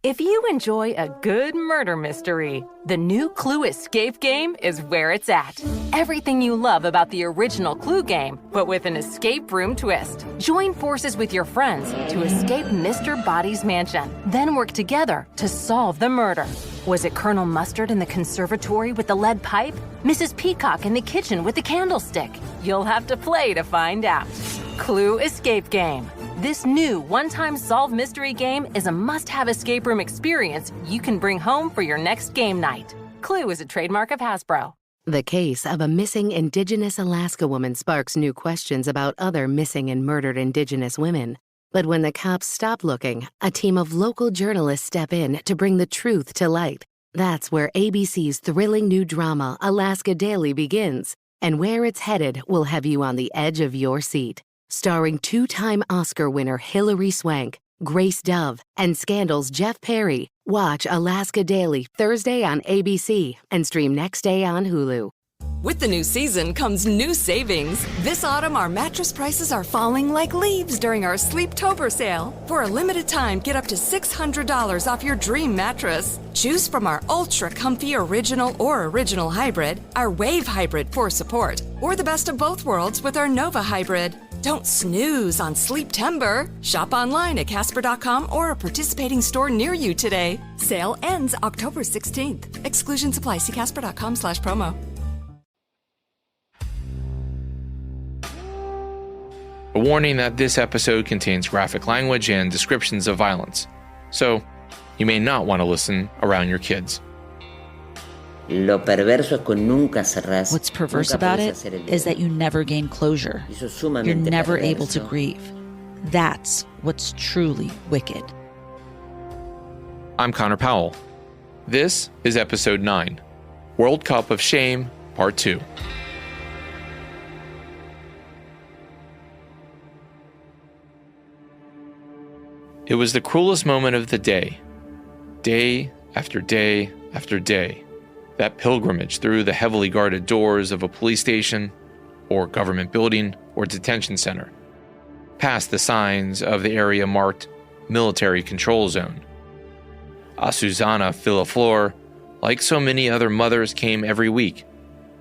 If you enjoy a good murder mystery, the new Clue Escape game is where it's at. Everything you love about the original Clue game, but with an escape room twist. Join forces with your friends to escape Mr. Body's mansion, then work together to solve the murder. Was it Colonel Mustard in the conservatory with the lead pipe? Mrs. Peacock in the kitchen with the candlestick? You'll have to play to find out. Clue Escape Game. This new one-time solve mystery game is a must-have escape room experience you can bring home for your next game night. Clue is a trademark of Hasbro. The case of a missing Indigenous Alaska woman sparks new questions about other missing and murdered Indigenous women. But when the cops stop looking, a team of local journalists step in to bring the truth to light. That's where ABC's thrilling new drama, Alaska Daily, begins. And where it's headed will have you on the edge of your seat. Starring two-time Oscar winner Hilary Swank, Grace Dove, and Scandal's Jeff Perry. Watch Alaska Daily Thursday on ABC and stream next day on Hulu. With the new season comes new savings. This autumn, our mattress prices are falling like leaves during our Sleeptober sale. For a limited time, get up to $600 off your dream mattress. Choose from our ultra comfy original or original hybrid, our Wave hybrid for support, or the best of both worlds with our Nova hybrid. Don't snooze on Sleeptember. Shop online at Casper.com or a participating store near you today. Sale ends October 16th. Exclusions apply. See Casper.com/promo. A warning that this episode contains graphic language and descriptions of violence, so you may not want to listen around your kids. What's perverse about it is that you never gain closure. You're never able to grieve. That's what's truly wicked. I'm Connor Powell. This is Episode 9, World Cup of Shame, Part 2. It was the cruelest moment of the day. Day after day after day. That pilgrimage through the heavily guarded doors of a police station, or government building, or detention center, past the signs of the area marked Military Control Zone. Susana Villaflor, like so many other mothers, came every week,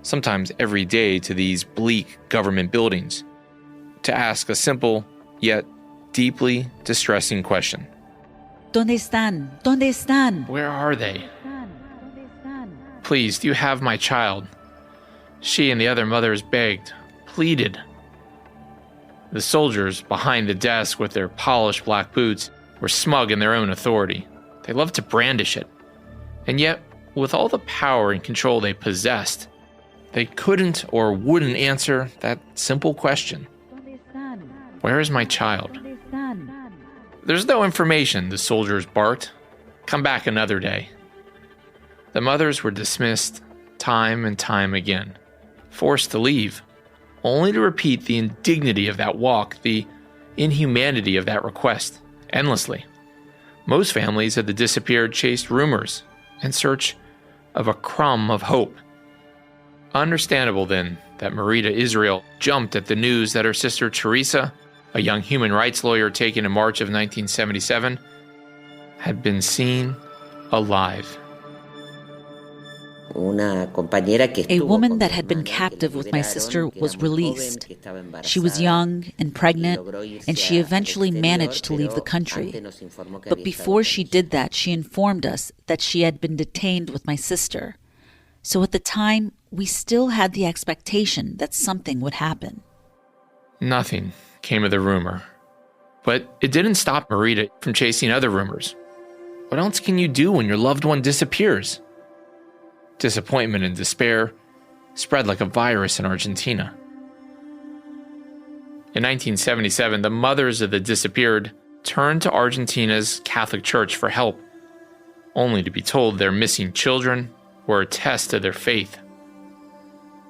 sometimes every day, to these bleak government buildings, to ask a simple, yet deeply distressing question. ¿Dónde están? ¿Dónde están? Where are they? Please, do you have my child? She and the other mothers begged, pleaded. The soldiers behind the desk with their polished black boots were smug in their own authority. They loved to brandish it. And yet, with all the power and control they possessed, they couldn't or wouldn't answer that simple question. Where is my child? There's no information, the soldiers barked. Come back another day. The mothers were dismissed time and time again, forced to leave, only to repeat the indignity of that walk, the inhumanity of that request, endlessly. Most families of the disappeared chased rumors in search of a crumb of hope. Understandable, then, that Marita Israel jumped at the news that her sister Teresa, a young human rights lawyer taken in March of 1977, had been seen alive. A woman that had been captive with my sister was released. She was young and pregnant, and she eventually managed to leave the country. But before she did that, she informed us that she had been detained with my sister. So at the time, we still had the expectation that something would happen. Nothing came of the rumor. But it didn't stop Marita from chasing other rumors. What else can you do when your loved one disappears? Disappointment and despair spread like a virus in Argentina. In 1977, the mothers of the disappeared turned to Argentina's Catholic Church for help, only to be told their missing children were a test of their faith.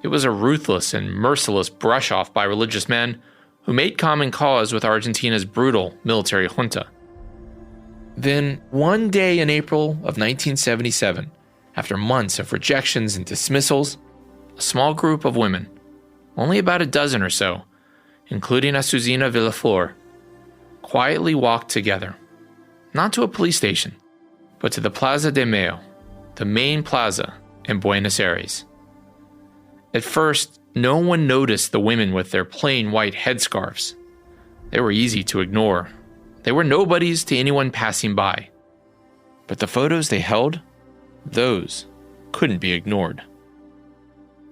It was a ruthless and merciless brush-off by religious men who made common cause with Argentina's brutal military junta. Then, one day in April of 1977, after months of rejections and dismissals, a small group of women, only about a dozen or so, including Susana Villaflor, quietly walked together, not to a police station, but to the Plaza de Mayo, the main plaza in Buenos Aires. At first, no one noticed the women with their plain white headscarves. They were easy to ignore. They were nobodies to anyone passing by. But the photos they held, those couldn't be ignored.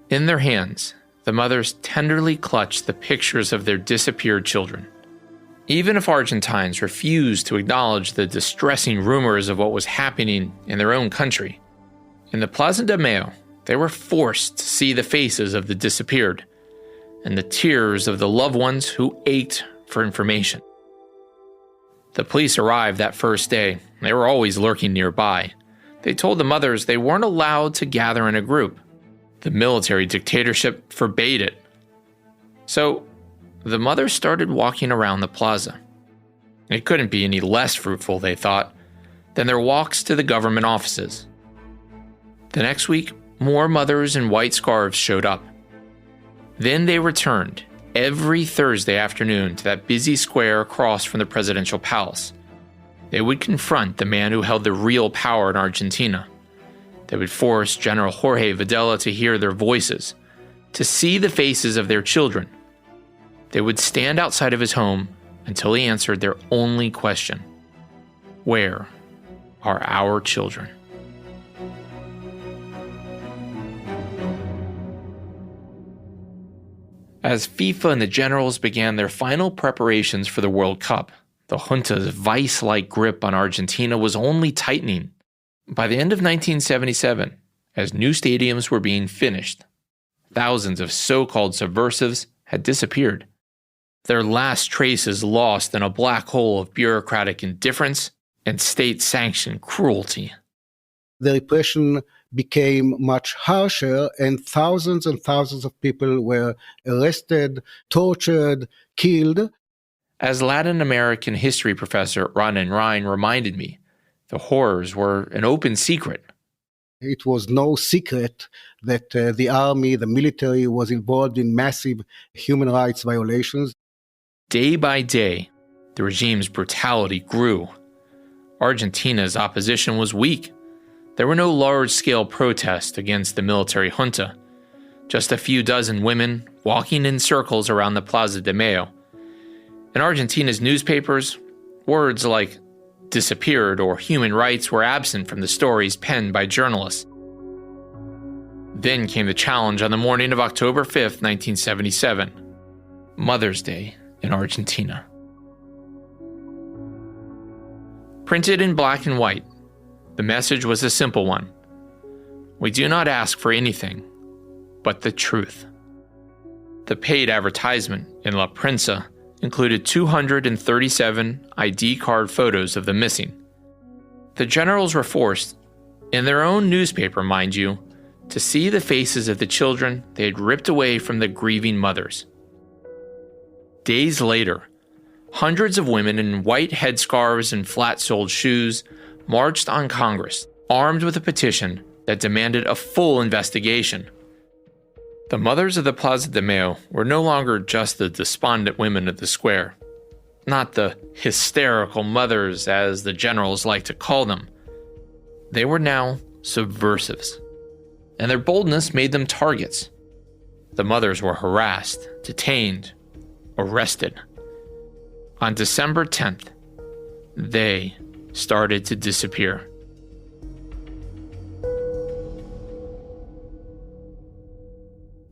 In their hands, the mothers tenderly clutched the pictures of their disappeared children. Even if Argentines refused to acknowledge the distressing rumors of what was happening in their own country, in the Plaza de Mayo, they were forced to see the faces of the disappeared and the tears of the loved ones who ached for information. The police arrived that first day. They were always lurking nearby. They told the mothers they weren't allowed to gather in a group. The military dictatorship forbade it. So, the mothers started walking around the plaza. It couldn't be any less fruitful, they thought, than their walks to the government offices. The next week, more mothers in white scarves showed up. Then they returned every Thursday afternoon to that busy square across from the presidential palace. They would confront the man who held the real power in Argentina. They would force General Jorge Videla to hear their voices, to see the faces of their children. They would stand outside of his home until he answered their only question: where are our children? As FIFA and the generals began their final preparations for the World Cup, the junta's vice-like grip on Argentina was only tightening. By the end of 1977, as new stadiums were being finished, thousands of so-called subversives had disappeared, their last traces lost in a black hole of bureaucratic indifference and state-sanctioned cruelty. The repression became much harsher, and thousands of people were arrested, tortured, killed. As Latin American history professor Ronan Ryan reminded me, the horrors were an open secret. It was no secret that the army, the military, was involved in massive human rights violations. Day by day, the regime's brutality grew. Argentina's opposition was weak. There were no large-scale protests against the military junta, just a few dozen women walking in circles around the Plaza de Mayo. In Argentina's newspapers, words like disappeared or human rights were absent from the stories penned by journalists. Then came the challenge on the morning of October 5th, 1977, Mother's Day in Argentina. Printed in black and white, the message was a simple one. We do not ask for anything but the truth. The paid advertisement in La Prensa included 237 ID card photos of the missing. The generals were forced, in their own newspaper, mind you, to see the faces of the children they had ripped away from the grieving mothers. Days later, hundreds of women in white headscarves and flat-soled shoes marched on Congress, armed with a petition that demanded a full investigation. The mothers of the Plaza de Mayo were no longer just the despondent women of the square, not the hysterical mothers as the generals liked to call them. They were now subversives, and their boldness made them targets. The mothers were harassed, detained, arrested. On December 10th, they started to disappear.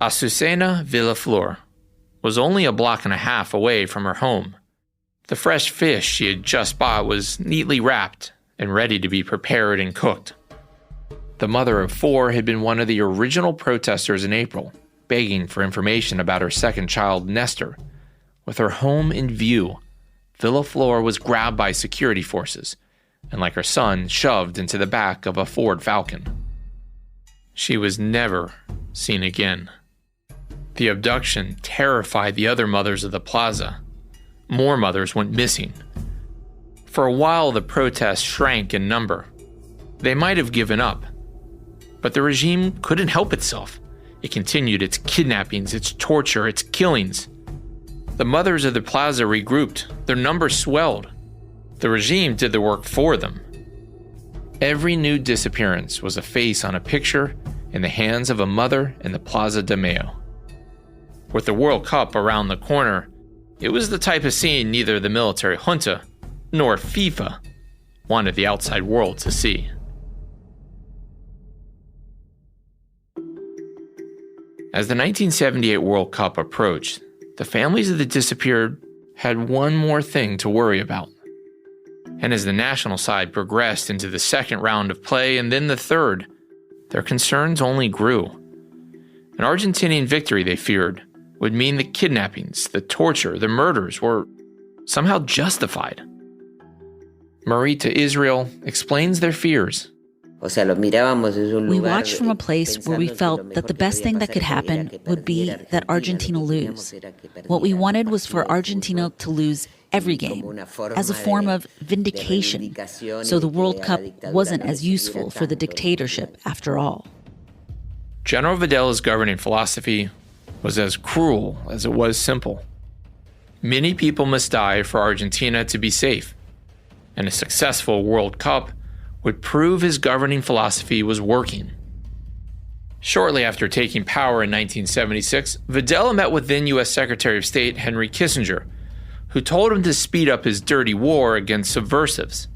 Azucena Villaflor was only a block and a half away from her home. The fresh fish she had just bought was neatly wrapped and ready to be prepared and cooked. The mother of four had been one of the original protesters in April, begging for information about her second child, Nestor. With her home in view, Villaflor was grabbed by security forces and, like her son, shoved into the back of a Ford Falcon. She was never seen again. The abduction terrified the other mothers of the plaza. More mothers went missing. For a while, the protests shrank in number. They might have given up, but the regime couldn't help itself. It continued its kidnappings, its torture, its killings. The mothers of the plaza regrouped. Their numbers swelled. The regime did the work for them. Every new disappearance was a face on a picture in the hands of a mother in the Plaza de Mayo. With the World Cup around the corner, it was the type of scene neither the military junta nor FIFA wanted the outside world to see. As the 1978 World Cup approached, the families of the disappeared had one more thing to worry about. And as the national side progressed into the second round of play and then the third, their concerns only grew. An Argentinian victory, they feared, would mean the kidnappings, the torture, the murders were somehow justified. Marita Israel explains their fears. We watched from a place where we felt that the best thing that could happen would be that Argentina lose. What we wanted was for Argentina to lose every game as a form of vindication, so the World Cup wasn't as useful for the dictatorship after all. General Videla's governing philosophy was as cruel as it was simple. Many people must die for Argentina to be safe, and a successful World Cup would prove his governing philosophy was working. Shortly after taking power in 1976, Videla met with then U.S. Secretary of State Henry Kissinger, who told him to speed up his dirty war against subversives.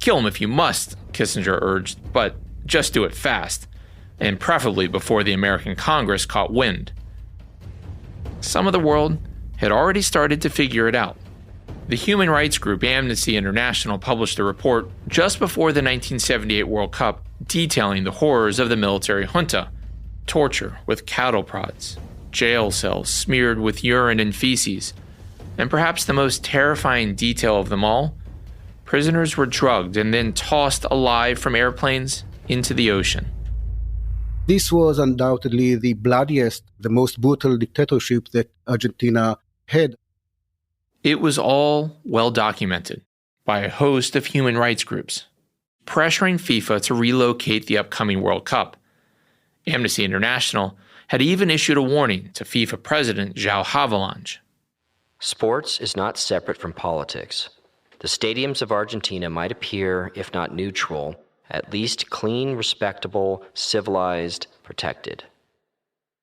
Kill them if you must, Kissinger urged, but just do it fast, and preferably before the American Congress caught wind. Some of the world had already started to figure it out. The human rights group Amnesty International published a report just before the 1978 World Cup detailing the horrors of the military junta: torture with cattle prods, jail cells smeared with urine and feces, and perhaps the most terrifying detail of them all, prisoners were drugged and then tossed alive from airplanes into the ocean. This was undoubtedly the bloodiest, the most brutal dictatorship that Argentina had. It was all well documented by a host of human rights groups, pressuring FIFA to relocate the upcoming World Cup. Amnesty International had even issued a warning to FIFA President João Havelange. Sports is not separate from politics. The stadiums of Argentina might appear, if not neutral, at least clean, respectable, civilized, protected.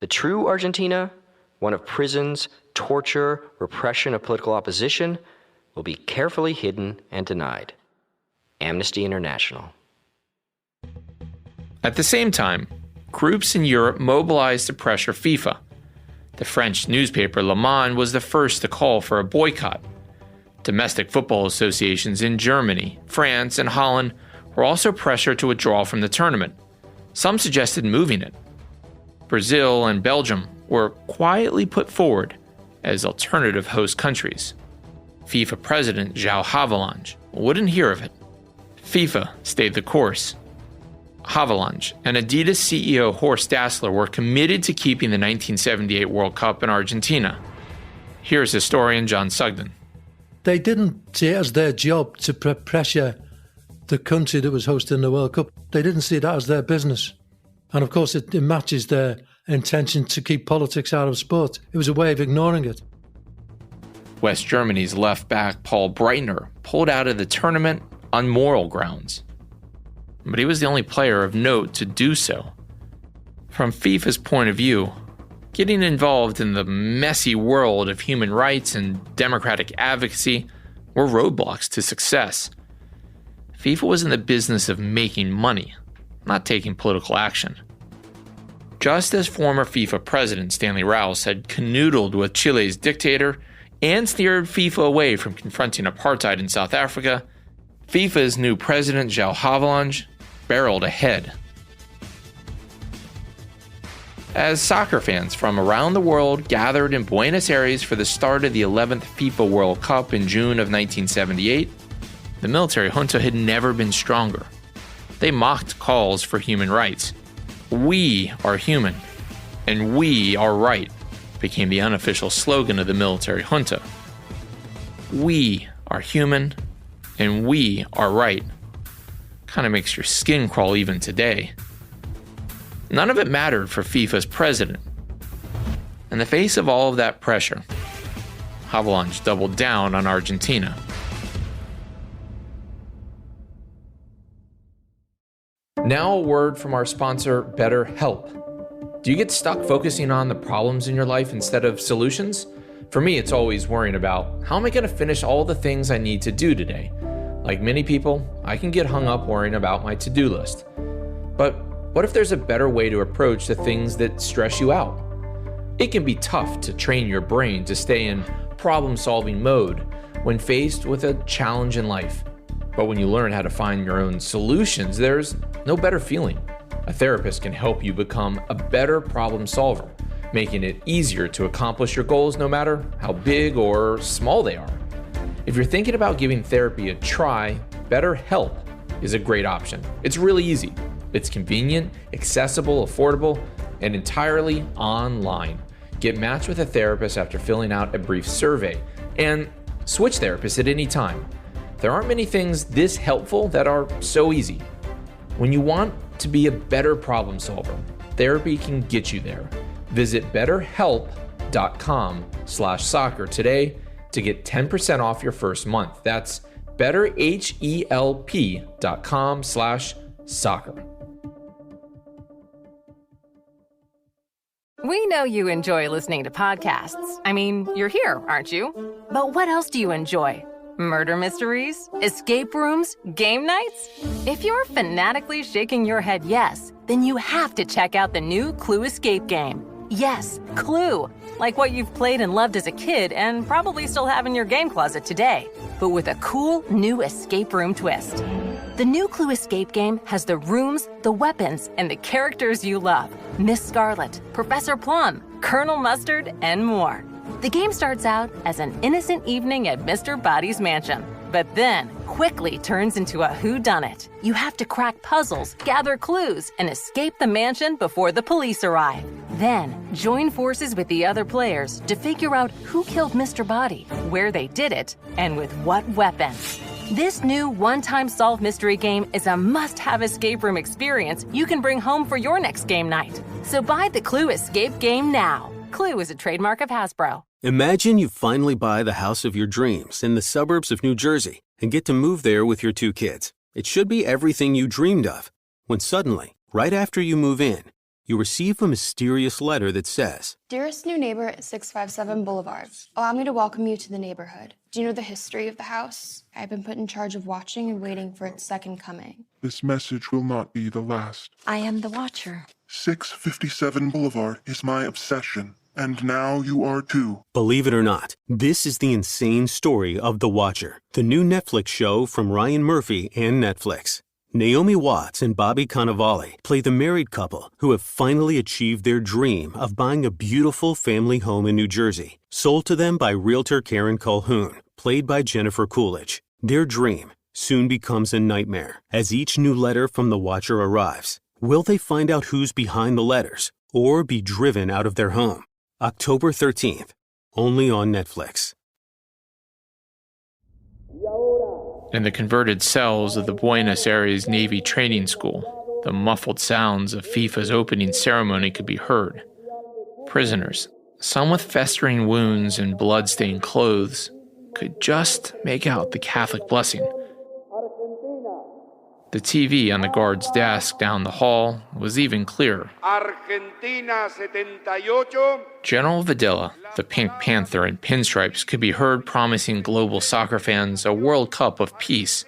The true Argentina, one of prisons, torture, repression of political opposition, will be carefully hidden and denied. Amnesty International. At the same time, groups in Europe mobilized to pressure FIFA. The French newspaper Le Monde was the first to call for a boycott. Domestic football associations in Germany, France, and Holland were also pressured to withdraw from the tournament. Some suggested moving it. Brazil and Belgium were quietly put forward as alternative host countries. FIFA President João Havelange wouldn't hear of it. FIFA stayed the course. Havelange and Adidas CEO Horst Dassler were committed to keeping the 1978 World Cup in Argentina. Here's historian John Sugden. They didn't see it as their job to pressure the country that was hosting the World Cup. They didn't see that as their business. And of course, it matches their intention to keep politics out of sport. It was a way of ignoring it. West Germany's left back Paul Breitner pulled out of the tournament on moral grounds. But he was the only player of note to do so. From FIFA's point of view, getting involved in the messy world of human rights and democratic advocacy were roadblocks to success. FIFA was in the business of making money, not taking political action. Just as former FIFA president Stanley Rouse had canoodled with Chile's dictator and steered FIFA away from confronting apartheid in South Africa, FIFA's new president João Havelange barreled ahead. As soccer fans from around the world gathered in Buenos Aires for the start of the 11th FIFA World Cup in June of 1978, the military junta had never been stronger. They mocked calls for human rights. "We are human, and we are right," became the unofficial slogan of the military junta. We are human, and we are right. Kind of makes your skin crawl even today. None of it mattered for FIFA's president. In the face of all of that pressure, Havelange doubled down on Argentina. Now a word from our sponsor, BetterHelp. Do you get stuck focusing on the problems in your life instead of solutions? For me, it's always worrying about, how am I going to finish all the things I need to do today? Like many people, I can get hung up worrying about my to-do list. But what if there's a better way to approach the things that stress you out? It can be tough to train your brain to stay in problem-solving mode when faced with a challenge in life. But when you learn how to find your own solutions, there's no better feeling. A therapist can help you become a better problem solver, making it easier to accomplish your goals no matter how big or small they are. If you're thinking about giving therapy a try, BetterHelp is a great option. It's really easy. It's convenient, accessible, affordable, and entirely online. Get matched with a therapist after filling out a brief survey, and switch therapists at any time. There aren't many things this helpful that are so easy. When you want to be a better problem solver, therapy can get you there. Visit betterhelp.com/soccer today to get 10% off your first month. That's betterhelp.com/soccer. We know you enjoy listening to podcasts. I mean, you're here, aren't you? But what else do you enjoy? Murder mysteries? Escape rooms? Game nights? If you're fanatically shaking your head yes, then you have to check out the new Clue escape game. Yes, Clue. Like what you've played and loved as a kid and probably still have in your game closet today, but with a cool new escape room twist. The new Clue escape game has the rooms, the weapons, and the characters you love. Miss Scarlet, Professor Plum, Colonel Mustard, and more. The game starts out as an innocent evening at Mr. Body's mansion, but then quickly turns into a whodunit. You have to crack puzzles, gather clues, and escape the mansion before the police arrive. Then, join forces with the other players to figure out who killed Mr. Body, where they did it, and with what weapon. This new one-time solve mystery game is a must-have escape room experience you can bring home for your next game night. So buy the Clue escape game now. Clue is a trademark of Hasbro. Imagine you finally buy the house of your dreams in the suburbs of New Jersey and get to move there with your 2 kids. It should be everything you dreamed of. When suddenly, right after you move in, you receive a mysterious letter that says, "Dearest new neighbor at 657 Boulevard, allow me to welcome you to the neighborhood. Do you know the history of the house? I've been put in charge of watching and waiting for its second coming. This message will not be the last. I am the watcher. 657 Boulevard is my obsession, and now you are too." Believe it or not, this is the insane story of The Watcher, the new Netflix show from Ryan Murphy and Netflix. Naomi Watts and Bobby Cannavale play the married couple who have finally achieved their dream of buying a beautiful family home in New Jersey, sold to them by realtor Karen Calhoun, played by Jennifer Coolidge. Their dream soon becomes a nightmare as each new letter from The Watcher arrives. Will they find out who's behind the letters or be driven out of their home? October 13th, only on Netflix. In the converted cells of the Buenos Aires Navy Training School, the muffled sounds of FIFA's opening ceremony could be heard. Prisoners, some with festering wounds and blood-stained clothes, could just make out the Catholic blessing. The TV on the guard's desk down the hall was even clearer. Argentina 78. General Videla, the Pink Panther in pinstripes, could be heard promising global soccer fans a World Cup of peace.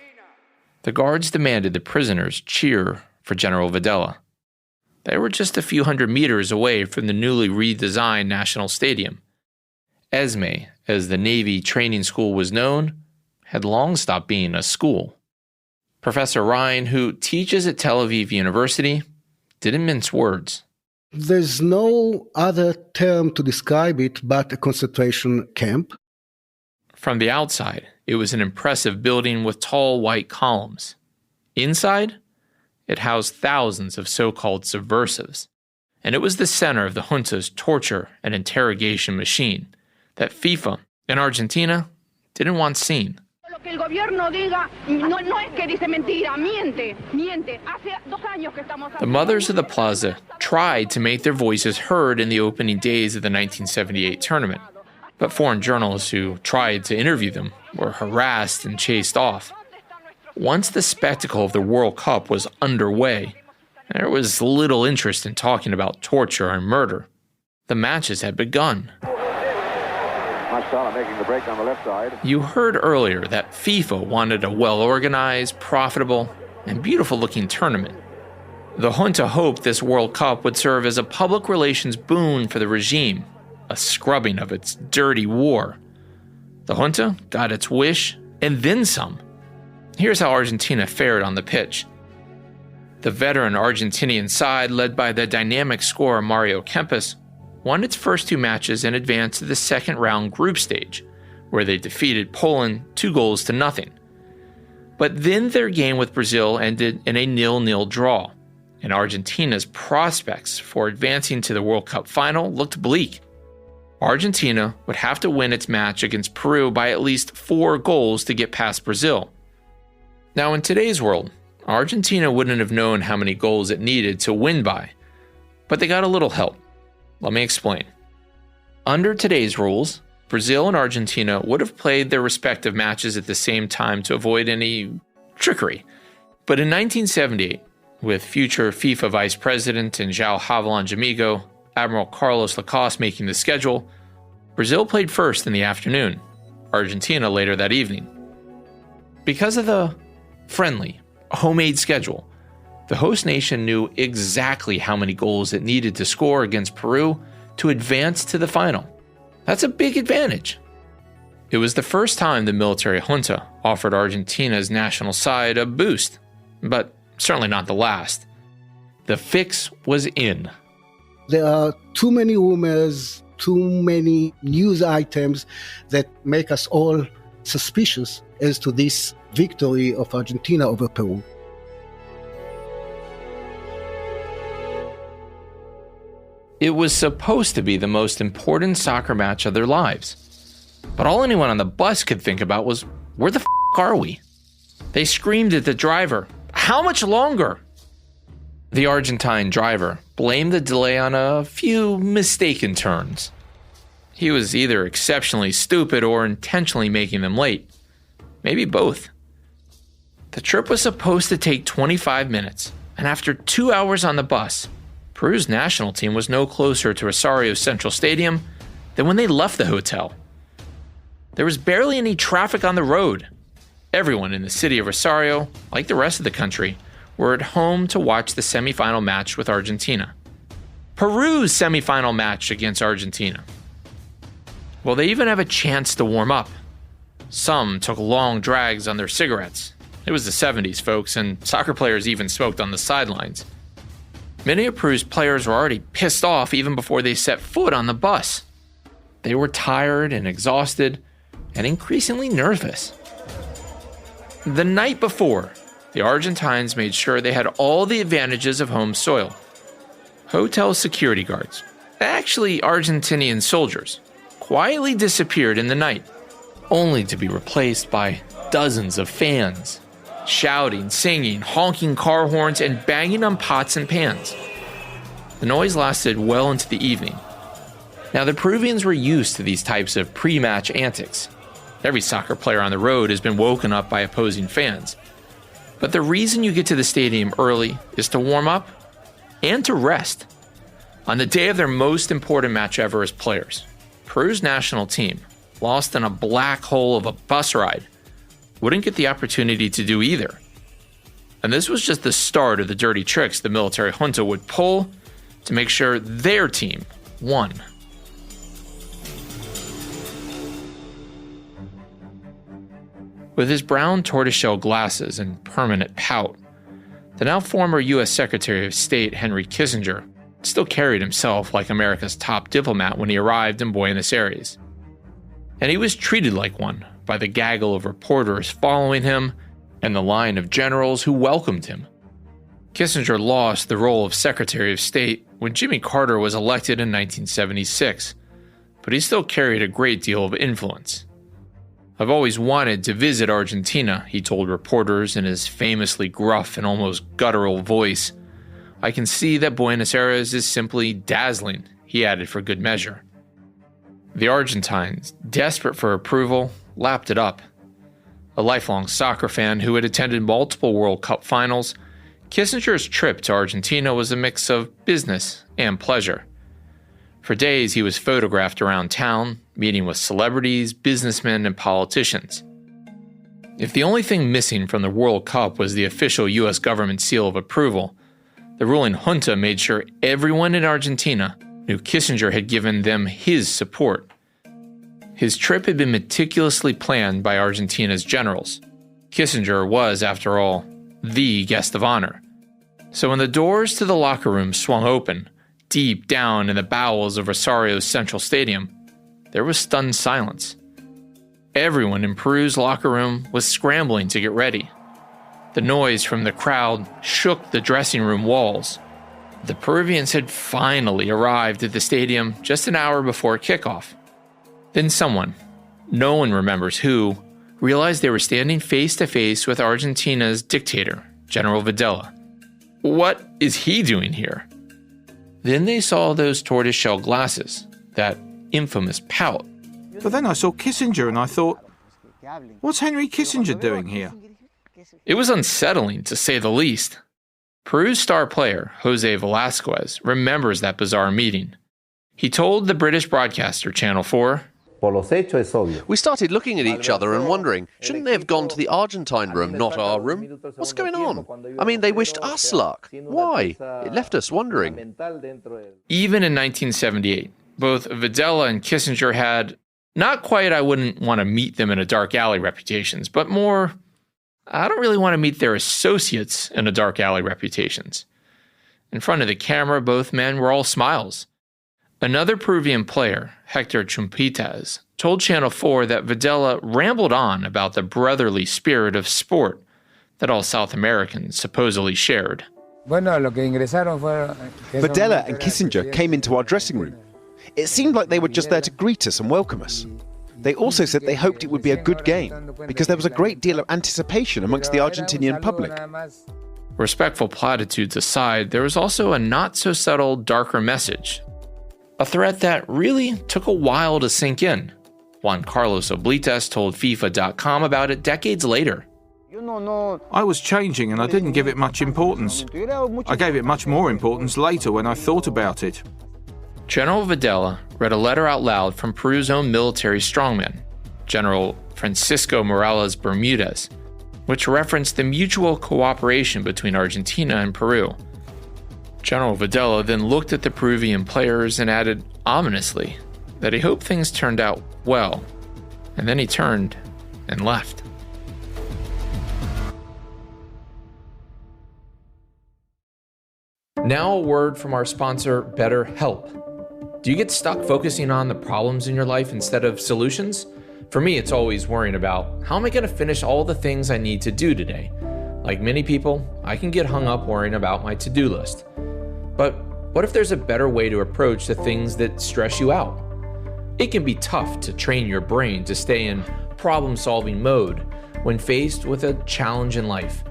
The guards demanded the prisoners cheer for General Videla. They were just a few hundred meters away from the newly redesigned National Stadium. Esme, as the Navy training school was known, had long stopped being a school. Professor Ryan, who teaches at Tel Aviv University, didn't mince words. There's no other term to describe it but a concentration camp. From the outside, it was an impressive building with tall white columns. Inside, it housed thousands of so-called subversives, and it was the center of the junta's torture and interrogation machine that FIFA and Argentina didn't want seen. The mothers of the plaza tried to make their voices heard in the opening days of the 1978 tournament, but foreign journalists who tried to interview them were harassed and chased off. Once the spectacle of the World Cup was underway, There was little interest in talking about torture and murder. The matches had begun. Making the break on the left side. You heard earlier that FIFA wanted a well-organized, profitable, and beautiful-looking tournament. The junta hoped this World Cup would serve as a public relations boon for the regime, a scrubbing of its dirty war. The junta got its wish, and then some. Here's how Argentina fared on the pitch. The veteran Argentinian side, led by the dynamic scorer Mario Kempes, won its first two matches and advanced to the second round group stage, where they defeated Poland 2-0. But then their game with Brazil ended in a 0-0 draw, and Argentina's prospects for advancing to the World Cup final looked bleak. Argentina would have to win its match against Peru by at least 4 goals to get past Brazil. Now, in today's world, Argentina wouldn't have known how many goals it needed to win by, but they got a little help. Let me explain. Under today's rules, Brazil and Argentina would have played their respective matches at the same time to avoid any trickery. But in 1978, with future FIFA Vice President and João Havelange Amigo, Admiral Carlos Lacoste making the schedule, Brazil played first in the afternoon, Argentina later that evening. Because of the friendly, homemade schedule, the host nation knew exactly how many goals it needed to score against Peru to advance to the final. That's a big advantage. It was the first time the military junta offered Argentina's national side a boost, but certainly not the last. The fix was in. There are too many rumors, too many news items that make us all suspicious as to this victory of Argentina over Peru. It was supposed to be the most important soccer match of their lives. But all anyone on the bus could think about was, where the f*** are we? They screamed at the driver, how much longer? The Argentine driver blamed the delay on a few mistaken turns. He was either exceptionally stupid or intentionally making them late. Maybe both. The trip was supposed to take 25 minutes, and after 2 hours on the bus, Peru's national team was no closer to Rosario's Central Stadium than when they left the hotel. There was barely any traffic on the road. Everyone in the city of Rosario, like the rest of the country, were at home to watch the semifinal match with Argentina. Peru's semifinal match against Argentina. Well, they even have a chance to warm up. Some took long drags on their cigarettes. It was the 70s, folks, and soccer players even smoked on the sidelines. Many of Peru's players were already pissed off even before they set foot on the bus. They were tired and exhausted and increasingly nervous. The night before, the Argentines made sure they had all the advantages of home soil. Hotel security guards, actually Argentinian soldiers, quietly disappeared in the night, only to be replaced by dozens of fans, shouting, singing, honking car horns, and banging on pots and pans. The noise lasted well into the evening. Now, the Peruvians were used to these types of pre-match antics. Every soccer player on the road has been woken up by opposing fans. But the reason you get to the stadium early is to warm up and to rest. On the day of their most important match ever as players, Peru's national team, lost in a black hole of a bus ride, wouldn't get the opportunity to do either. And this was just the start of the dirty tricks the military junta would pull to make sure their team won. With his brown tortoiseshell glasses and permanent pout, the now former U.S. Secretary of State Henry Kissinger still carried himself like America's top diplomat when he arrived in Buenos Aires. And he was treated like one by the gaggle of reporters following him and the line of generals who welcomed him. Kissinger lost the role of Secretary of State when Jimmy Carter was elected in 1976, but he still carried a great deal of influence. "I've always wanted to visit Argentina," he told reporters in his famously gruff and almost guttural voice. "I can see that Buenos Aires is simply dazzling," he added for good measure. The Argentines, desperate for approval, lapped it up. A lifelong soccer fan who had attended multiple World Cup finals, Kissinger's trip to Argentina was a mix of business and pleasure. For days, he was photographed around town, meeting with celebrities, businessmen, and politicians. If the only thing missing from the World Cup was the official U.S. government seal of approval, the ruling junta made sure everyone in Argentina knew Kissinger had given them his support. His trip had been meticulously planned by Argentina's generals. Kissinger was, after all, the guest of honor. So when the doors to the locker room swung open, deep down in the bowels of Rosario's Central Stadium, there was stunned silence. Everyone in Peru's locker room was scrambling to get ready. The noise from the crowd shook the dressing room walls. The Peruvians had finally arrived at the stadium just an hour before kickoff. Then someone, no one remembers who, realized they were standing face to face with Argentina's dictator, General Videla. What is he doing here? Then they saw those tortoiseshell glasses, that infamous pout. But then I saw Kissinger and I thought, what's Henry Kissinger doing here? It was unsettling, to say the least. Peru's star player, Jose Velasquez, remembers that bizarre meeting. He told the British broadcaster Channel 4, "We started looking at each other and wondering, shouldn't they have gone to the Argentine room, not our room? What's going on? I mean, they wished us luck. Why? It left us wondering." Even in 1978, both Videla and Kissinger had, not quite I wouldn't want to meet them in a dark alley reputations, but more, I don't really want to meet their associates in a dark alley reputations. In front of the camera, both men were all smiles. Another Peruvian player, Hector Chumpitas, told Channel 4 that Videla rambled on about the brotherly spirit of sport that all South Americans supposedly shared. Videla and Kissinger came into our dressing room. It seemed like they were just there to greet us and welcome us. They also said they hoped it would be a good game, because there was a great deal of anticipation amongst the Argentinian public. Respectful platitudes aside, there was also a not-so-subtle, darker message. A threat that really took a while to sink in. Juan Carlos Oblitas told FIFA.com about it decades later. I was changing and I didn't give it much importance. I gave it much more importance later when I thought about it. General Videla read a letter out loud from Peru's own military strongman, General Francisco Morales Bermudez, which referenced the mutual cooperation between Argentina and Peru. General Videla then looked at the Peruvian players and added ominously that he hoped things turned out well, and then he turned and left. Now a word from our sponsor, BetterHelp. Do you get stuck focusing on the problems in your life instead of solutions? For me, it's always worrying about, how am I going to finish all the things I need to do today? Like many people, I can get hung up worrying about my to-do list. But what if there's a better way to approach the things that stress you out? It can be tough to train your brain to stay in problem-solving mode when faced with a challenge in life.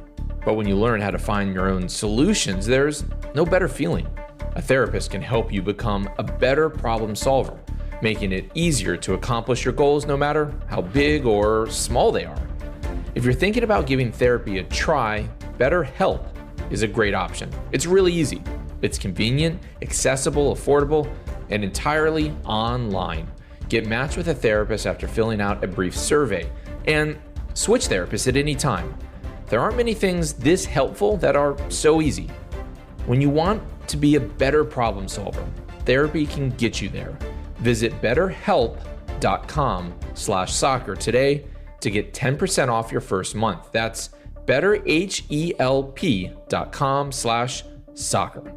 But when you learn how to find your own solutions, there's no better feeling. A therapist can help you become a better problem solver, making it easier to accomplish your goals no matter how big or small they are. If you're thinking about giving therapy a try, BetterHelp is a great option. It's really easy. It's convenient, accessible, affordable, and entirely online. Get matched with a therapist after filling out a brief survey, and switch therapists at any time. There aren't many things this helpful that are so easy. When you want to be a better problem solver, therapy can get you there. Visit betterhelp.com/soccer today to get 10% off your first month. That's betterhelp.com/soccer.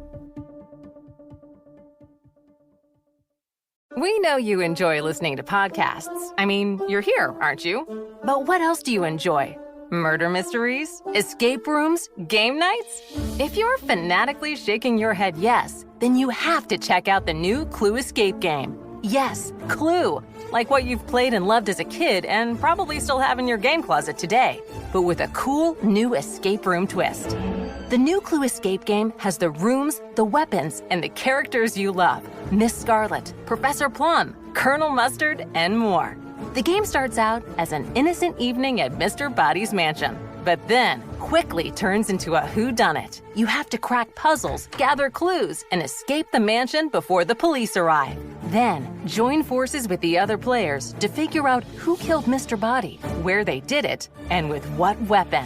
We know you enjoy listening to podcasts. I mean, you're here, aren't you? But what else do you enjoy? Murder mysteries? Escape rooms? Game nights? If you're fanatically shaking your head yes, then you have to check out the new Clue escape game. Yes, Clue. Like what you've played and loved as a kid and probably still have in your game closet today, but with a cool new escape room twist. The new Clue escape game has the rooms, the weapons, and the characters you love. Miss Scarlet, Professor Plum, Colonel Mustard, and more. The game starts out as an innocent evening at Mr. Body's mansion. but then quickly turns into a whodunit. You have to crack puzzles, gather clues, and escape the mansion before the police arrive. Then, join forces with the other players to figure out who killed Mr. Body, where they did it, and with what weapon.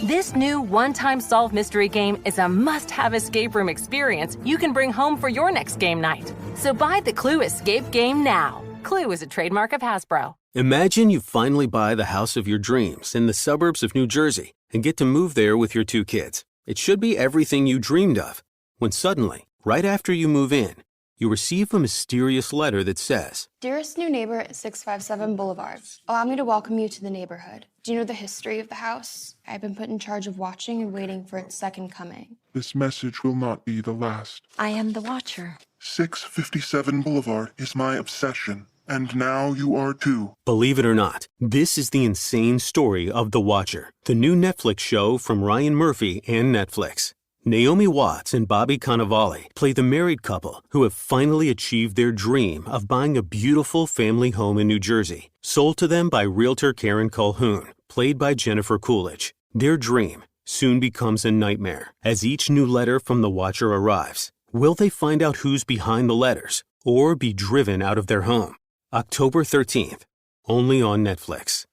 This new one-time solve mystery game is a must-have escape room experience you can bring home for your next game night. So buy the Clue Escape Game now. Clue is a trademark of Hasbro. Imagine you finally buy the house of your dreams in the suburbs of New Jersey and get to move there with your 2 kids. It should be everything you dreamed of. When suddenly, right after you move in, you receive a mysterious letter that says, Dearest new neighbor at 657 Boulevard, allow me to welcome you to the neighborhood. Do you know the history of the house? I've been put in charge of watching and waiting for its second coming. This message will not be the last. I am the Watcher. 657 Boulevard is my obsession, and now you are too. Believe it or not, this is the insane story of The Watcher, the new Netflix show from Ryan Murphy and Netflix. Naomi Watts and Bobby Cannavale play the married couple who have finally achieved their dream of buying a beautiful family home in New Jersey, sold to them by realtor Karen Calhoun, played by Jennifer Coolidge. Their dream soon becomes a nightmare as each new letter from The Watcher arrives. Will they find out who's behind the letters or be driven out of their home? October 13th, only on Netflix.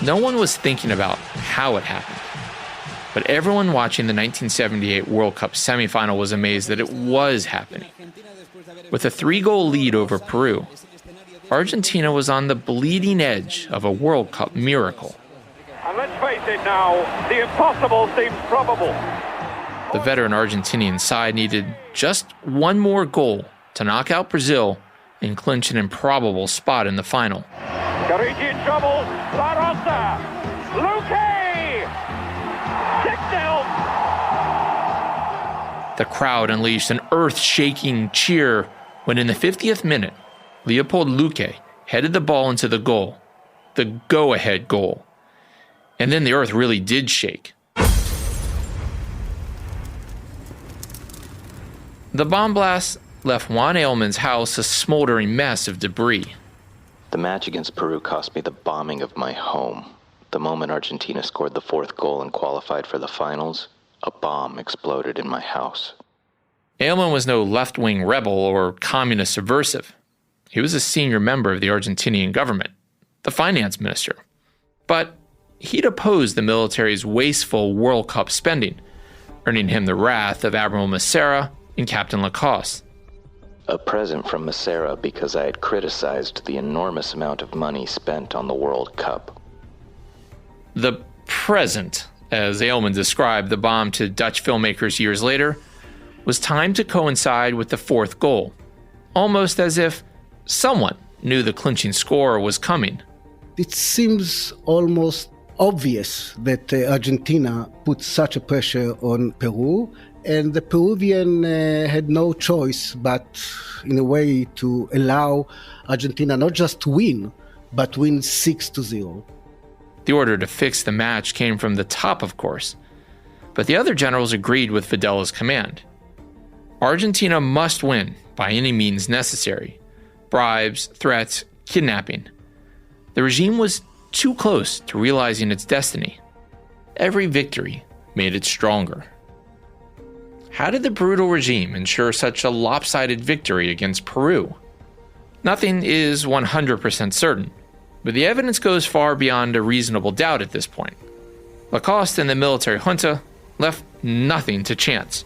No one was thinking about how it happened, but everyone watching the 1978 World Cup semifinal was amazed that it was happening. With a 3-goal lead over Peru, Argentina was on the bleeding edge of a World Cup miracle. And let's face it now, the impossible seems probable. The veteran Argentinian side needed just one more goal to knock out Brazil and clinch an improbable spot in the final. Carigi in trouble. La Rosa. Luque. 6-0. The crowd unleashed an earth-shaking cheer when in the 50th minute, Leopold Luque headed the ball into the goal, the go-ahead goal. And then the earth really did shake. The bomb blast left Juan Aylman's house a smoldering mess of debris. The match against Peru cost me the bombing of my home. The moment Argentina scored the 4th goal and qualified for the finals, a bomb exploded in my house. Aylman was no left-wing rebel or communist subversive. He was a senior member of the Argentinian government, the finance minister. But he'd opposed the military's wasteful World Cup spending, earning him the wrath of Admiral Massera and Captain Lacoste. A present from Massera because I had criticized the enormous amount of money spent on the World Cup. The present, as Aylman described the bomb to Dutch filmmakers years later, was timed to coincide with the 4th goal, almost as if someone knew the clinching score was coming. It seems almost obvious that Argentina put such a pressure on Peru, and the Peruvian had no choice but, in a way, to allow Argentina not just to win, but win 6-0. The order to fix the match came from the top, of course, but the other generals agreed with Videla's command. Argentina must win by any means necessary. Bribes, threats, kidnapping. The regime was too close to realizing its destiny. Every victory made it stronger. How did the brutal regime ensure such a lopsided victory against Peru? Nothing is 100% certain, but the evidence goes far beyond a reasonable doubt at this point. Lacoste and the military junta left nothing to chance.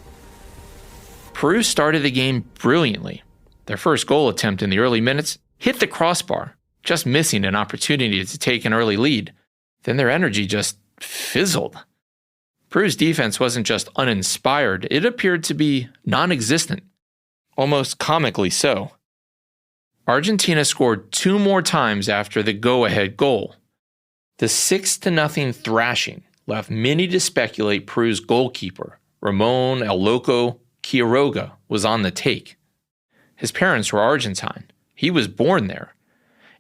Peru started the game brilliantly. Their first goal attempt in the early minutes hit the crossbar, just missing an opportunity to take an early lead. Then their energy just fizzled. Peru's defense wasn't just uninspired, it appeared to be non-existent, almost comically so. Argentina scored 2 more times after the go-ahead goal. The 6-0 thrashing left many to speculate Peru's goalkeeper, Ramon El Loco Quiroga, was on the take. His parents were Argentine. He was born there.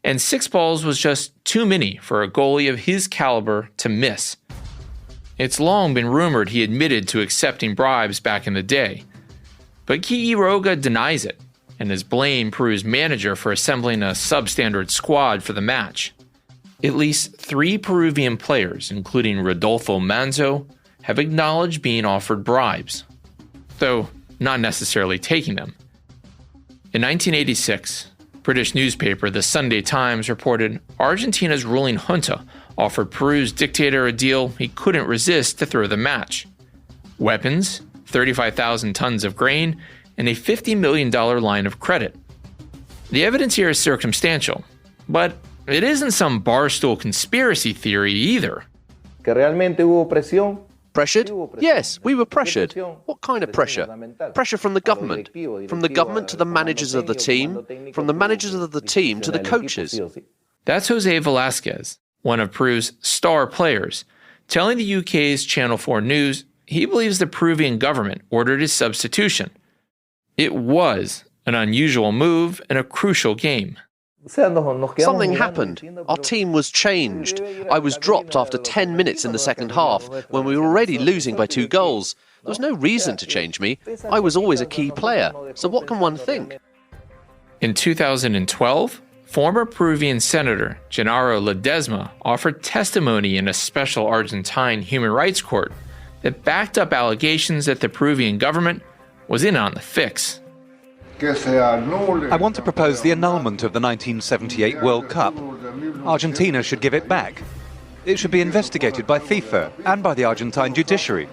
And 6 balls was just too many for a goalie of his caliber to miss. It's long been rumored he admitted to accepting bribes back in the day. But Quiroga denies it and has blamed Peru's manager for assembling a substandard squad for the match. At least 3 Peruvian players, including Rodolfo Manzo, have acknowledged being offered bribes, though not necessarily taking them. In 1986, British newspaper The Sunday Times reported Argentina's ruling junta offered Peru's dictator a deal he couldn't resist to throw the match: weapons, 35,000 tons of grain, and a $50 million line of credit. The evidence here is circumstantial, but it isn't some barstool conspiracy theory either. Pressured? Yes, we were pressured. What kind of pressure? Pressure from the government. From the government to the managers of the team, from the managers of the team to the coaches. That's Jose Velasquez, one of Peru's star players, telling the UK's Channel 4 News he believes the Peruvian government ordered his substitution. It was an unusual move in a crucial game. Something happened. Our team was changed. I was dropped after 10 minutes in the second half when we were already losing by 2 goals. There was no reason to change me. I was always a key player. So what can one think? In 2012, former Peruvian Senator Gennaro Ledesma offered testimony in a special Argentine human rights court that backed up allegations that the Peruvian government was in on the fix. I want to propose the annulment of the 1978 World Cup. Argentina should give it back. It should be investigated by FIFA and by the Argentine judiciary.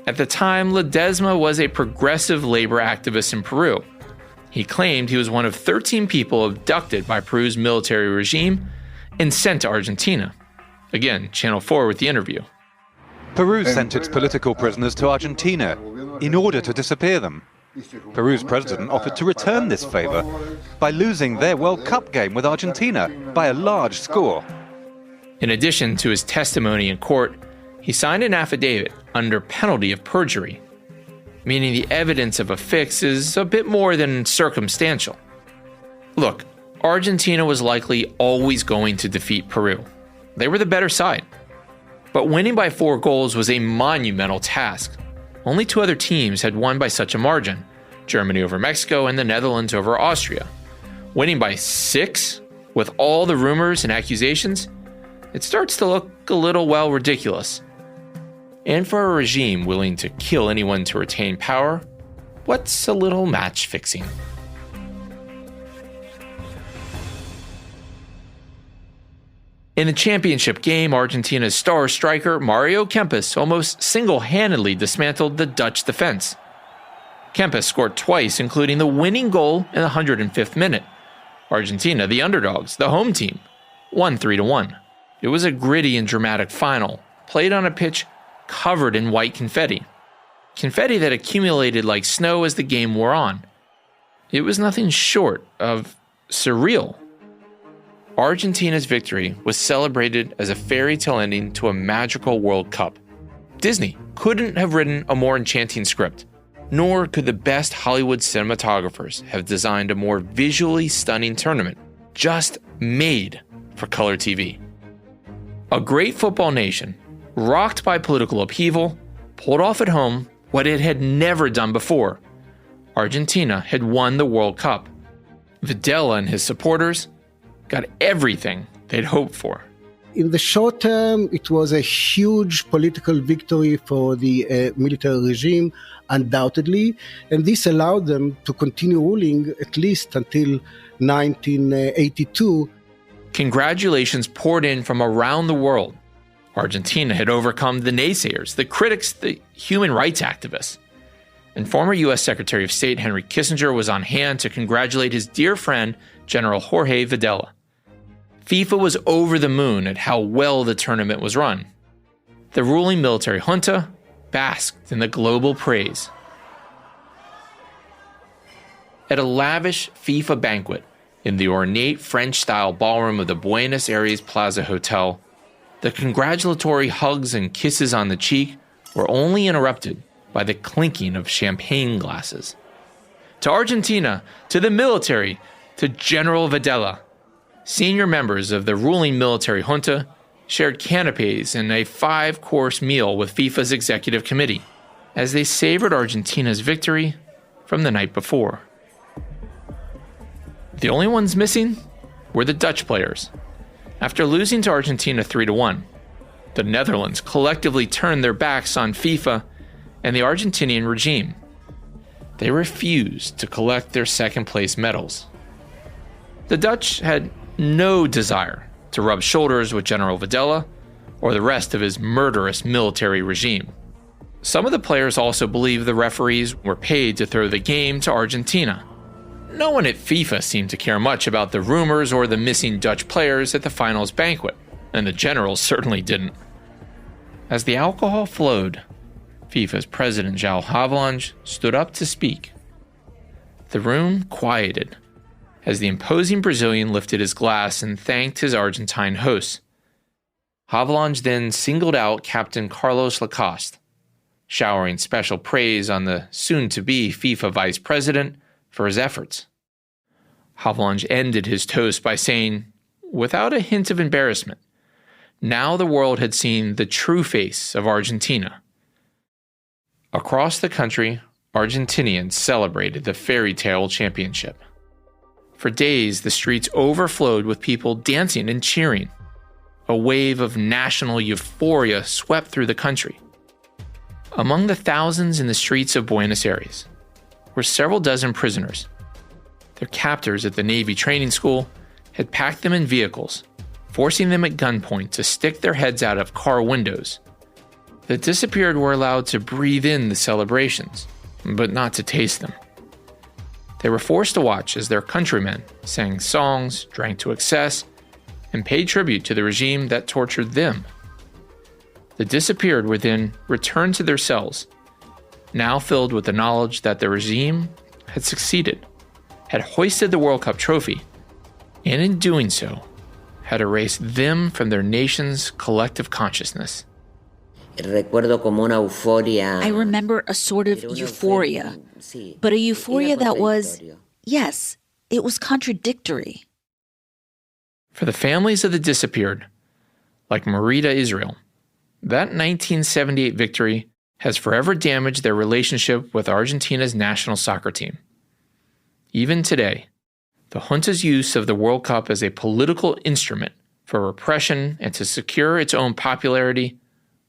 At the time, Ledesma was a progressive labor activist in Peru. He claimed he was one of 13 people abducted by Peru's military regime and sent to Argentina. Again, Channel 4 with the interview. Peru sent its political prisoners to Argentina in order to disappear them. Peru's president offered to return this favor by losing their World Cup game with Argentina by a large score. In addition to his testimony in court, he signed an affidavit under penalty of perjury, meaning the evidence of a fix is a bit more than circumstantial. Look, Argentina was likely always going to defeat Peru. They were the better side. But winning by 4 goals was a monumental task. Only 2 other teams had won by such a margin: Germany over Mexico and the Netherlands over Austria. Winning by 6, with all the rumors and accusations, it starts to look a little, well, ridiculous. And for a regime willing to kill anyone to retain power, what's a little match fixing? In the championship game, Argentina's star striker Mario Kempes almost single-handedly dismantled the Dutch defense. Kempes scored twice, including the winning goal in the 105th minute. Argentina, the underdogs, the home team, won 3-1. It was a gritty and dramatic final, played on a pitch covered in white confetti. Confetti that accumulated like snow as the game wore on. It was nothing short of surreal. Argentina's victory was celebrated as a fairy tale ending to a magical World Cup. Disney couldn't have written a more enchanting script, nor could the best Hollywood cinematographers have designed a more visually stunning tournament, just made for color TV. A great football nation, rocked by political upheaval, pulled off at home what it had never done before. Argentina had won the World Cup. Videla and his supporters got everything they'd hoped for. In the short term, it was a huge political victory for the military regime, undoubtedly, and this allowed them to continue ruling at least until 1982. Congratulations poured in from around the world. Argentina had overcome the naysayers, the critics, the human rights activists. And former U.S. Secretary of State Henry Kissinger was on hand to congratulate his dear friend, General Jorge Videla. FIFA was over the moon at how well the tournament was run. The ruling military junta basked in the global praise. At a lavish FIFA banquet in the ornate French-style ballroom of the Buenos Aires Plaza Hotel, the congratulatory hugs and kisses on the cheek were only interrupted by the clinking of champagne glasses. To Argentina, to the military, to General Videla, senior members of the ruling military junta shared canapes and a 5-course meal with FIFA's executive committee as they savored Argentina's victory from the night before. The only ones missing were the Dutch players. After losing to Argentina 3-1, the Netherlands collectively turned their backs on FIFA and the Argentinian regime. They refused to collect their second-place medals. The Dutch had no desire to rub shoulders with General Videla or the rest of his murderous military regime. Some of the players also believed the referees were paid to throw the game to Argentina. No one at FIFA seemed to care much about the rumors or the missing Dutch players at the finals banquet, and the generals certainly didn't. As the alcohol flowed, FIFA's president João Havelange stood up to speak. The room quieted as the imposing Brazilian lifted his glass and thanked his Argentine hosts. Havelange then singled out Captain Carlos Lacoste, showering special praise on the soon-to-be FIFA vice president for his efforts. Havelange ended his toast by saying, without a hint of embarrassment, now the world had seen the true face of Argentina. Across the country, Argentinians celebrated the fairy tale championship. For days, the streets overflowed with people dancing and cheering. A wave of national euphoria swept through the country. Among the thousands in the streets of Buenos Aires were several dozen prisoners. Their captors at the Navy training school had packed them in vehicles, forcing them at gunpoint to stick their heads out of car windows. The disappeared were allowed to breathe in the celebrations, but not to taste them. They were forced to watch as their countrymen sang songs, drank to excess, and paid tribute to the regime that tortured them. The disappeared were then returned to their cells, now filled with the knowledge that the regime had succeeded, had hoisted the World Cup trophy, and in doing so, had erased them from their nation's collective consciousness. I remember a sort of euphoria, but a euphoria that was, yes, it was contradictory. For the families of the disappeared, like Marita Israel, that 1978 victory has forever damaged their relationship with Argentina's national soccer team. Even today, the junta's use of the World Cup as a political instrument for repression and to secure its own popularity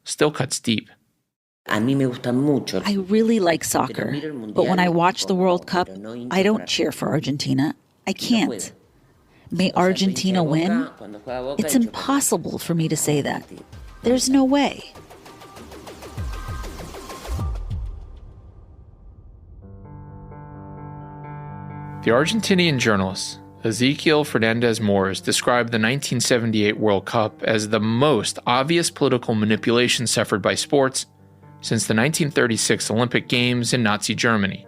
still cuts deep. I really like soccer, but when I watch the World Cup, I don't cheer for Argentina. I can't. May Argentina win? It's impossible for me to say that. There's no way. The Argentinian journalist Ezequiel Fernandez Mores described the 1978 World Cup as the most obvious political manipulation suffered by sports since the 1936 Olympic Games in Nazi Germany.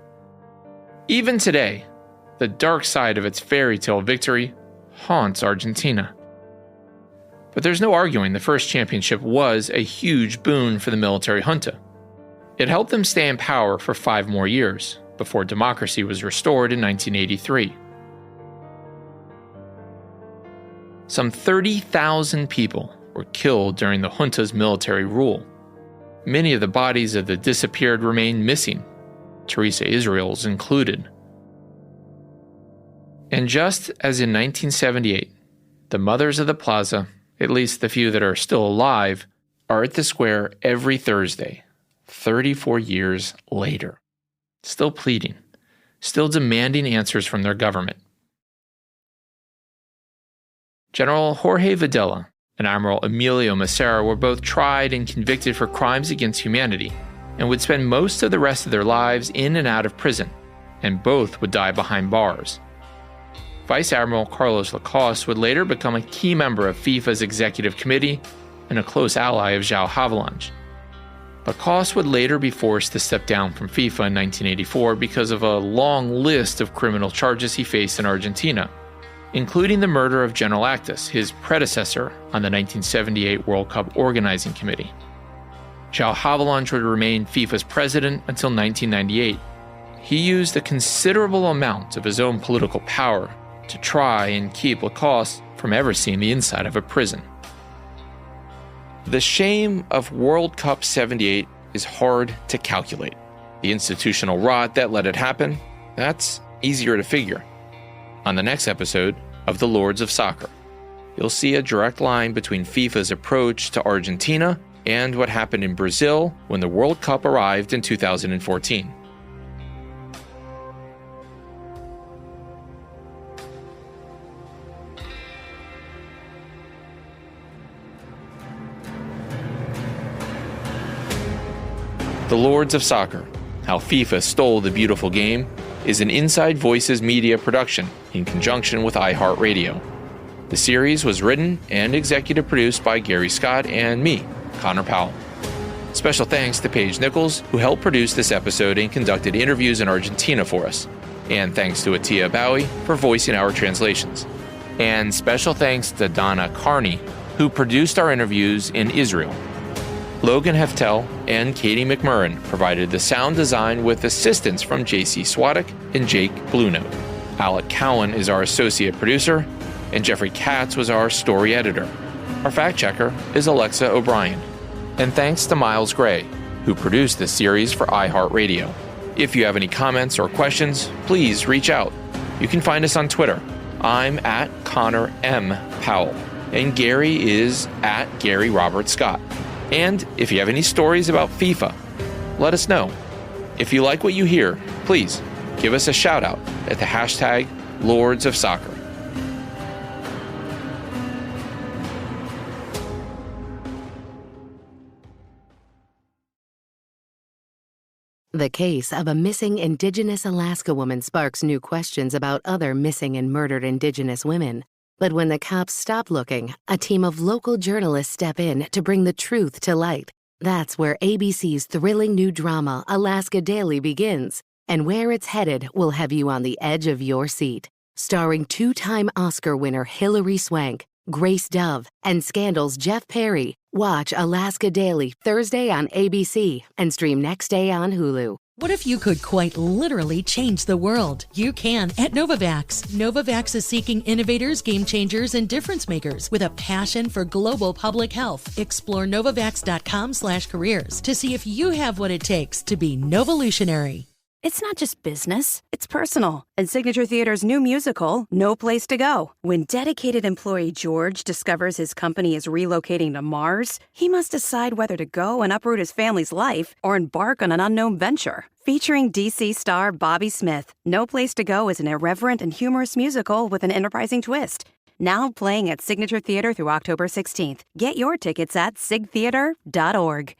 Even today, the dark side of its fairy tale victory haunts Argentina. But there's no arguing the first championship was a huge boon for the military junta. It helped them stay in power for 5 more years before democracy was restored in 1983. Some 30,000 people were killed during the junta's military rule. Many of the bodies of the disappeared remain missing, Teresa Israel's included. And just as in 1978, the mothers of the plaza, at least the few that are still alive, are at the square every Thursday, 34 years later, still pleading, still demanding answers from their government. General Jorge Videla and Admiral Emilio Massera were both tried and convicted for crimes against humanity and would spend most of the rest of their lives in and out of prison, and both would die behind bars. Vice Admiral Carlos Lacoste would later become a key member of FIFA's executive committee and a close ally of João Havelange. Lacoste would later be forced to step down from FIFA in 1984 because of a long list of criminal charges he faced in Argentina, including the murder of General Actis, his predecessor on the 1978 World Cup Organizing Committee. João Havelange would remain FIFA's president until 1998. He used a considerable amount of his own political power to try and keep Lacoste from ever seeing the inside of a prison. The shame of World Cup 78 is hard to calculate. The institutional rot that let it happen, that's easier to figure. On the next episode of The Lords of Soccer. you'll see a direct line between FIFA's approach to Argentina and what happened in Brazil when the World Cup arrived in 2014. The Lords of Soccer, How FIFA Stole the Beautiful Game, is an Inside Voices media production in conjunction with iHeartRadio. The series was written and executive produced by Gary Scott and me, Connor Powell. Special thanks to Paige Nichols, who helped produce this episode and conducted interviews in Argentina for us. And thanks to Atia Bowie for voicing our translations. And special thanks to Donna Carney, who produced our interviews in Israel. Logan Heftel and Katie McMurrin provided the sound design with assistance from JC Swadek and Jake Bluenote. Alec Cowan is our associate producer, and Jeffrey Katz was our story editor. Our fact checker is Alexa O'Brien. And thanks to Miles Gray, who produced this series for iHeartRadio. If you have any comments or questions, please reach out. You can find us on Twitter. I'm at Connor M. Powell, and Gary is at Gary Robert Scott. And if you have any stories about FIFA, let us know. If you like what you hear, please give us a shout out at the hashtag Lords of Soccer. The case of a missing Indigenous Alaska woman sparks new questions about other missing and murdered Indigenous women. But when the cops stop looking, a team of local journalists step in to bring the truth to light. That's where ABC's thrilling new drama, Alaska Daily, begins. And where it's headed will have you on the edge of your seat. Starring two-time Oscar winner Hilary Swank, Grace Dove, and Scandal's Jeff Perry. Watch Alaska Daily Thursday on ABC and stream next day on Hulu. What if you could quite literally change the world? You can at Novavax. Novavax is seeking innovators, game changers, and difference makers with a passion for global public health. Explore Novavax.com/careers to see if you have what it takes to be Novolutionary. It's not just business, it's personal. And Signature Theater's new musical, No Place to Go. When dedicated employee George discovers his company is relocating to Mars, he must decide whether to go and uproot his family's life or embark on an unknown venture. Featuring DC star Bobby Smith, No Place to Go is an irreverent and humorous musical with an enterprising twist. Now playing at Signature Theater through October 16th. Get your tickets at sigtheater.org.